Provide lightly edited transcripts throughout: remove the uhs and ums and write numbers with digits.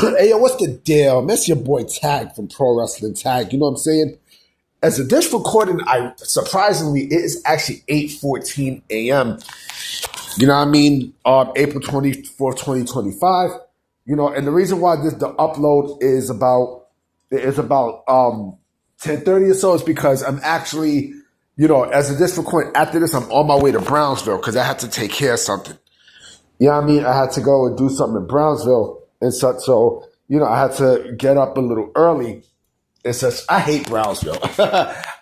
Hey, yo, what's the deal? That's your boy Tag from Pro Wrestling Tag. You know what I'm saying? As of this recording, surprisingly, it is actually 8:14 a.m. You know what I mean? April 24th, 2025. You know, and the reason why the upload is about 10:30 or so is because I'm actually, you know, as of this recording, after this, I'm on my way to Brownsville because I had to take care of something. You know what I mean? I had to go and do something in Brownsville and such. So, you know, I had to get up a little early and such. I hate Brownsville.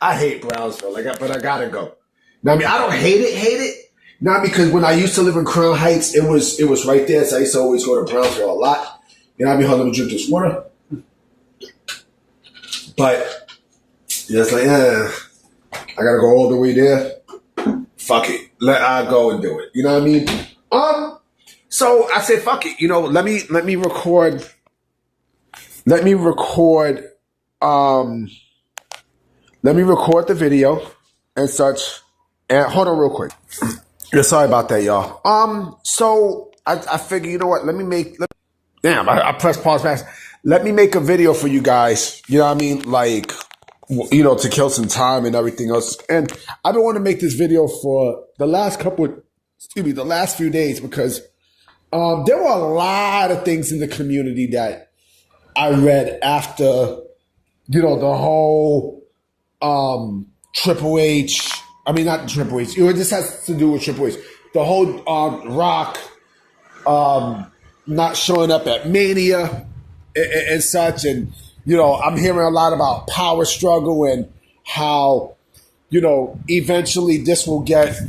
I hate Brownsville. But I gotta go. Now, I mean, I don't hate it. Not because when I used to live in Crown Heights, it was right there. So I used to always go to Brownsville a lot. You know, I'd be home to drink this water. But yeah, it's like, I gotta go all the way there. Fuck it. I go and do it. You know what I mean? So I said, fuck it. You know, let me record. Let me record the video and such. And hold on real quick. Yeah, sorry about that, y'all. So I figure, you know what? I pressed pause back. Let me make a video for you guys. You know what I mean? Like, you know, to kill some time and everything else. And I've been wanting to make this video for the last few days because there were a lot of things in the community that I read after, you know, the whole Triple H. I mean, not Triple H. This has to do with Triple H. The whole Rock not showing up at Mania and such. And, you know, I'm hearing a lot about power struggle and how, you know, eventually this will get,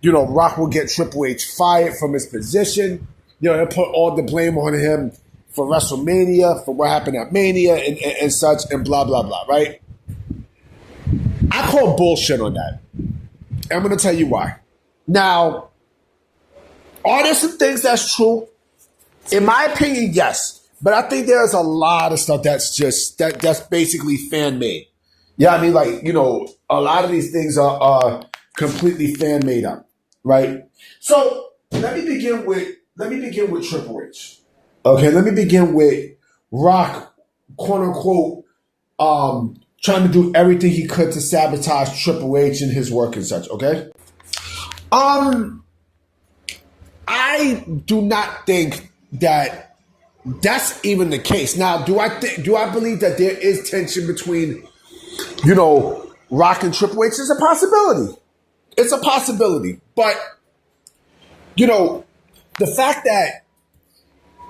you know, Rock will get Triple H fired from his position. You know, he'll put all the blame on him for WrestleMania, for what happened at Mania and such, and blah, blah, blah, right? I call bullshit on that. And I'm going to tell you why. Now, are there some things that's true? In my opinion, yes. But I think there's a lot of stuff that's basically fan-made. Yeah, I mean, like, you know, a lot of these things are completely fan-made up. Right. So let me begin with Triple H. Okay, let me begin with Rock, quote unquote, trying to do everything he could to sabotage Triple H and his work and such. Okay. I do not think that that's even the case. Now, do I believe that there is tension between, you know, Rock and Triple H? It's a possibility. It's a possibility. But, you know, the fact that,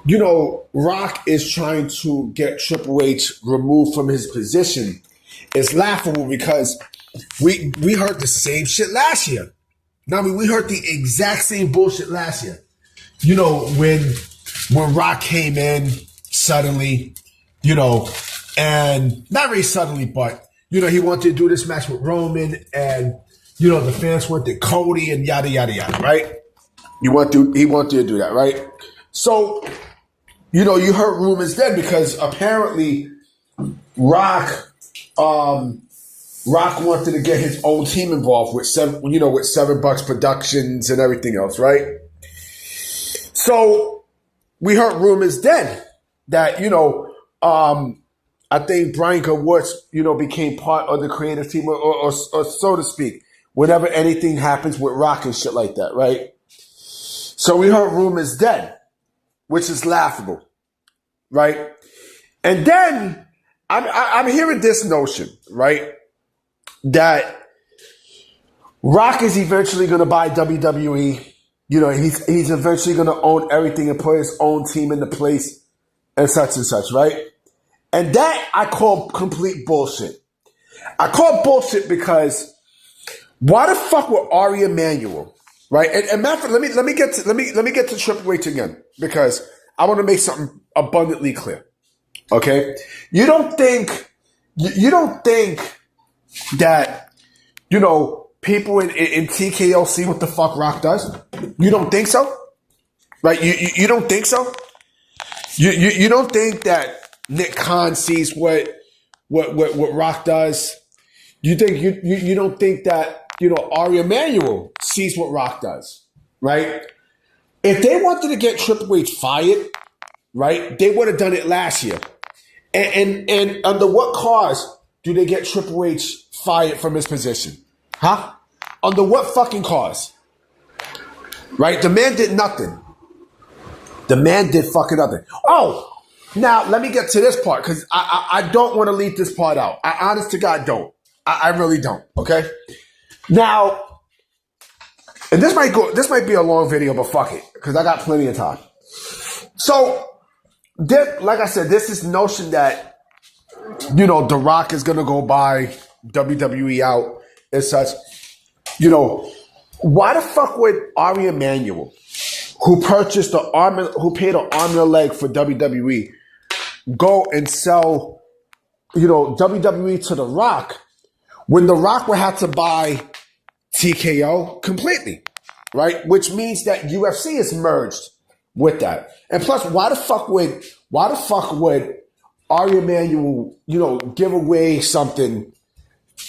you know, Rock is trying to get Triple H removed from his position is laughable because we heard the same shit last year. Now, I mean, we heard the exact same bullshit last year. You know, when Rock came in suddenly, you know, and not really suddenly, but, you know, he wanted to do this match with Roman and, you know, the fans wanted Cody and yada, yada, yada, right? He wanted to do that, right? So, you know, you heard rumors then because apparently Rock wanted to get his own team involved with Seven Bucks Productions and everything else, right? So we heard rumors then that, you know, I think Brian Gewirtz, you know, became part of the creative team or so to speak, whenever anything happens with Rock and shit like that, right? So we heard rumors then, which is laughable, right? And then I'm hearing this notion, right, that Rock is eventually going to buy WWE. You know, he's eventually going to own everything and put his own team into place and such, right? And that I call complete bullshit. I call bullshit because why the fuck would Ari Emanuel, right? And matter of fact, let me get to Triple H again because I want to make something abundantly clear. Okay, you don't think that, you know, people in TKO see what the fuck Rock does? You don't think so, right? You don't think so? You don't think that Nick Khan sees what Rock does? You don't think that, you know, Ari Emanuel sees what Rock does, right? If they wanted to get Triple H fired, right? They would have done it last year. And under what cause do they get Triple H fired from his position? Huh? Under what fucking cause? Right? The man did nothing. The man did fucking nothing. Oh, now let me get to this part because I don't want to leave this part out. I honest to God don't. I really don't. Okay? Now, and this might be a long video, but fuck it, because I got plenty of time. So, like I said, this is notion that, The Rock is gonna go buy WWE out and such. Why the fuck would Ari Emanuel, who purchased who paid an arm and a leg for WWE, go and sell, WWE to The Rock when The Rock would have to buy TKO completely, right? Which means that UFC is merged with that. And plus, why the fuck would Ari Emanuel, give away something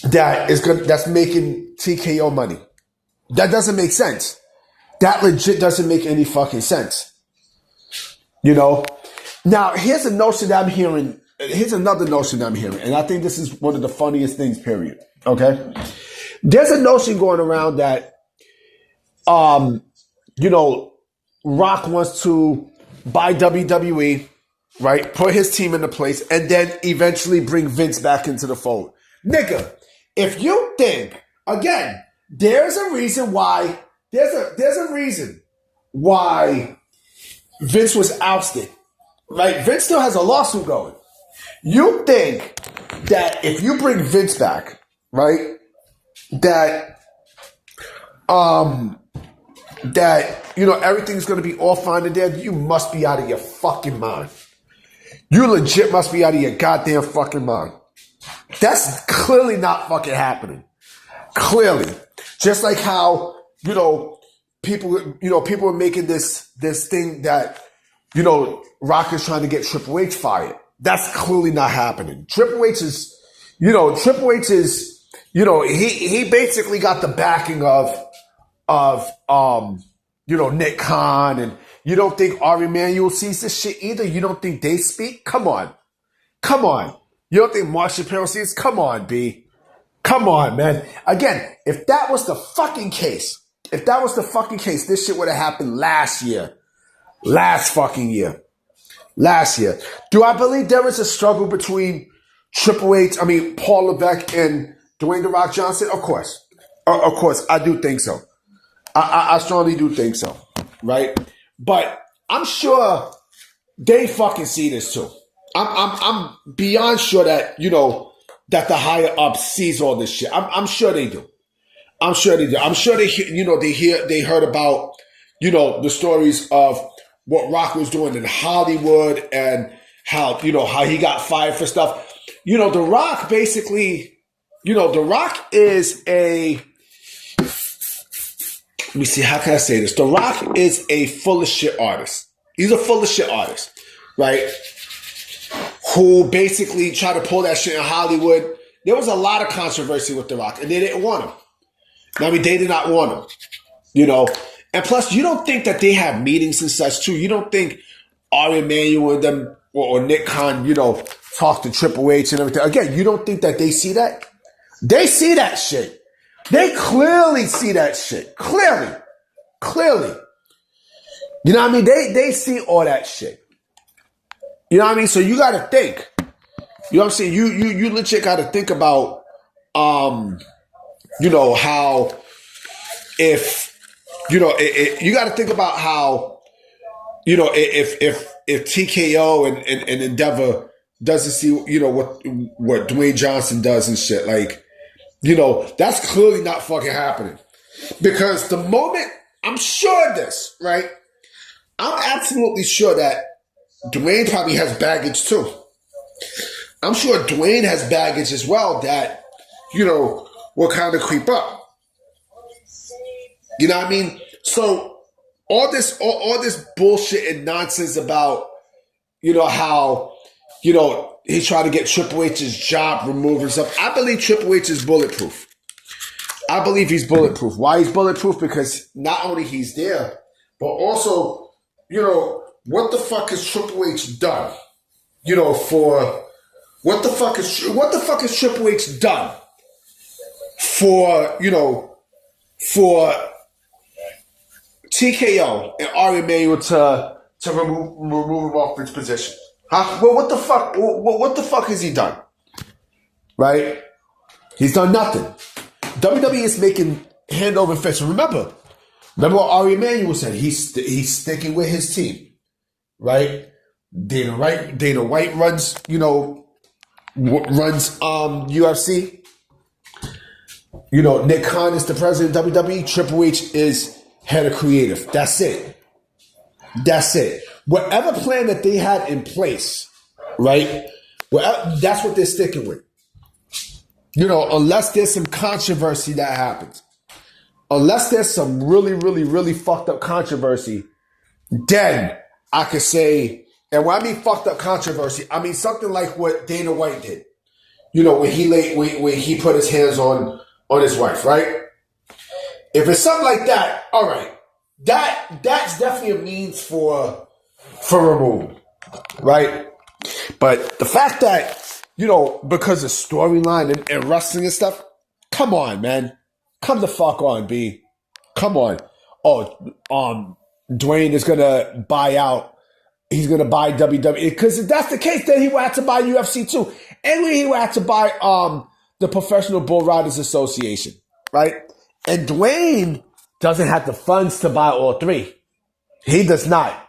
that's making TKO money? That doesn't make sense. That legit doesn't make any fucking sense. Now, here's a notion that I'm hearing. Here's another notion that I'm hearing. And I think this is one of the funniest things, period. Okay? There's a notion going around that, Rock wants to buy WWE, right? Put his team into place, and then eventually bring Vince back into the fold. Nigga, if you think, again, there's a reason why Vince was ousted, right? Vince still has a lawsuit going. You think that if you bring Vince back, right, that everything's going to be all fine and dandy, you must be out of your fucking mind. You legit must be out of your goddamn fucking mind. That's clearly not fucking happening. Clearly. Just like how, people are making this thing that, Rock is trying to get Triple H fired. That's clearly not happening. Triple H is, he basically got the backing of Nick Khan, and you don't think Ari Emanuel sees this shit either? You don't think they speak? Come on. You don't think Mark Shapiro sees? Come on, B. Come on, man. Again, if that was the fucking case, this shit would have happened last year. Last year. Do I believe there is a struggle between Paul Levesque and Dwayne "The Rock" Johnson? Of course. I do think so. I strongly do think so. Right? But I'm sure they fucking see this too. I'm beyond sure that, that the higher up sees all this shit. I'm sure they do. I'm sure they they heard about, the stories of what Rock was doing in Hollywood and how he got fired for stuff. The Rock basically, The Rock is let me see, how can I say this? The Rock is a full of shit artist. He's a full of shit artist, right? Who basically tried to pull that shit in Hollywood. There was a lot of controversy with The Rock, and they didn't want him. They did not want him, And plus, you don't think that they have meetings and such, too. You don't think Ari Emanuel and them or Nick Khan, talk to Triple H and everything. Again, you don't think that they see that? They see that shit. They clearly see that shit. Clearly. You know what I mean? They see all that shit. You know what I mean? So you got to think. You know what I'm saying? You legit got to think about, how if, you got to think about how, if TKO and Endeavor doesn't see, what Dwayne Johnson does and shit, like, that's clearly not fucking happening. Because the moment, I'm sure of this, right? I'm absolutely sure that Dwayne probably has baggage too. I'm sure Dwayne has baggage as well that, will kind of creep up. You know what I mean? So all this bullshit and nonsense about, how, he tried to get Triple H's job removed and stuff. I believe Triple H is bulletproof. I believe he's bulletproof. Why he's bulletproof? Because not only he's there, but also, what the fuck has Triple H done? You know, for what the fuck is Triple H done for, you know, for TKO and Ari Emanuel to remove him off his position? Huh? Well, what the fuck? What the fuck has he done? Right? He's done nothing. WWE is making hand over fist. Remember what Ari Emanuel said? He's sticking with his team, right? Dana White runs, you know, runs UFC. You know, Nick Khan is the president of WWE. Triple H is head of creative. That's it. Whatever plan that they had in place, right? That's what they're sticking with. You know, unless there's some controversy that happens. Unless there's some really, really, really fucked up controversy, then I could say, and when I mean fucked up controversy, I mean something like what Dana White did. You know, when he put his hands on his wife, right? If it's something like that, all right. That's definitely a means for removal, right? But the fact that, you know, because of storyline and wrestling and stuff, come on, man. Come the fuck on, B. Come on. Oh, Dwayne is gonna buy out. He's gonna buy WWE. Because if that's the case, then he will have to buy UFC too. And he will have to buy the Professional Bull Riders Association, right? And Dwayne doesn't have the funds to buy all three. He does not.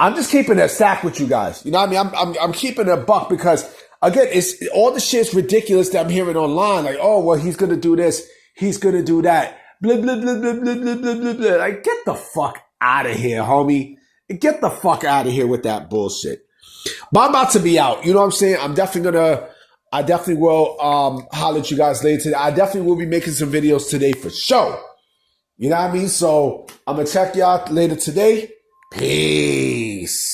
I'm just keeping a sack with you guys. You know what I mean? I'm keeping a buck because, again, it's all the shit's ridiculous that I'm hearing online. Like, oh, well, he's gonna do this. He's gonna do that. Blah, blah, blah, blah, blah, blah, blah, blah, blah. Like, get the fuck out of here, homie. Get the fuck out of here with that bullshit. But I'm about to be out. You know what I'm saying? I definitely will holler at you guys later today. I definitely will be making some videos today for sure. You know what I mean? So I'm going to check y'all later today. Peace.